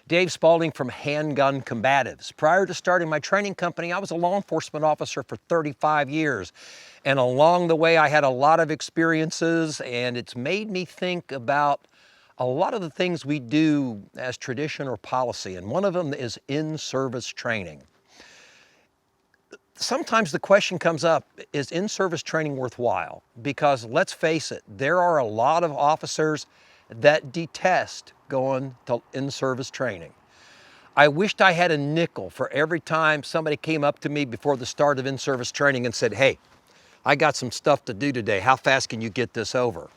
Dave Spaulding from Handgun Combatives. Prior to starting my training company, I was a law enforcement officer for 35 years. And along the way, I had a lot of experiences, and it's made me think about a lot of the things we do as tradition or policy. And one of them is in-service training. Sometimes the question comes up, is in-service training worthwhile? Because let's face it, there are a lot of officers that detest going to in-service training. I wished I had a nickel for every time somebody came up to me before the start of in-service training and said, "Hey, I got some stuff to do today. How fast can you get this over?"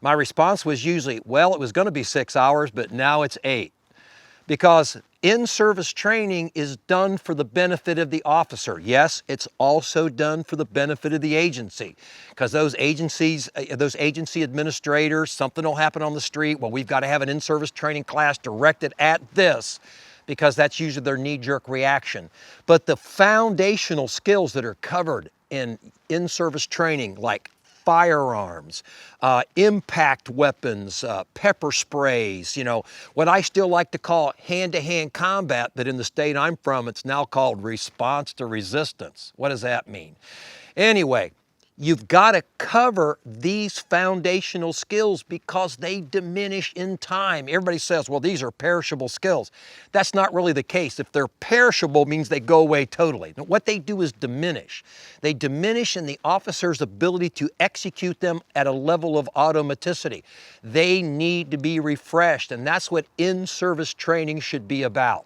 My response was usually, well, it was going to be 6 hours, but now it's 8. Because in-service training is done for the benefit of the officer. Yes, it's also done for the benefit of the agency, because those agency administrators, something will happen on the street. Well, we've got to have an in-service training class directed at this, because that's usually their knee-jerk reaction. But the foundational skills that are covered in in-service training, like firearms, impact weapons, pepper sprays, what I still like to call hand-to-hand combat, but in the state I'm from, it's now called response to resistance. What does that mean? Anyway, you've got to cover these foundational skills because they diminish in time. Everybody says, well, these are perishable skills. That's not really the case. If they're perishable, it means they go away totally. Now, what they do is diminish. They diminish in the officer's ability to execute them at a level of automaticity. They need to be refreshed, and that's what in-service training should be about.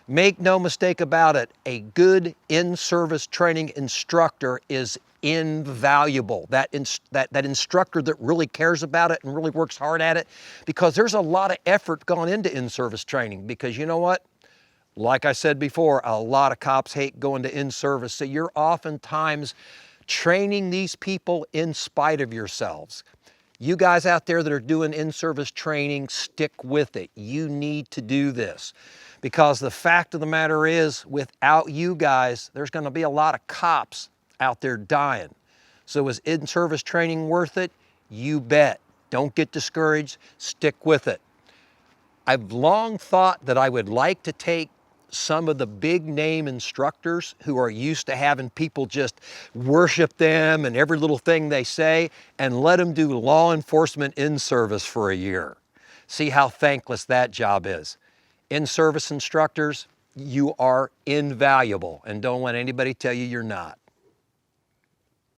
Make no mistake about it, a good in-service training instructor is invaluable. That instructor that really cares about it and really works hard at it, because there's a lot of effort gone into in-service training. Because you know what? Like I said before, a lot of cops hate going to in-service, so you're oftentimes training these people in spite of yourselves. You guys out there that are doing in-service training, stick with it. You need to do this, because the fact of the matter is, without you guys, there's going to be a lot of cops out there dying. So is in-service training worth it? You bet. Don't get discouraged. Stick with it. I've long thought that I would like to take some of the big name instructors who are used to having people just worship them and every little thing they say, and let them do law enforcement in service for a year. See how thankless that job is. In-service instructors, you are invaluable, and don't let anybody tell you you're not.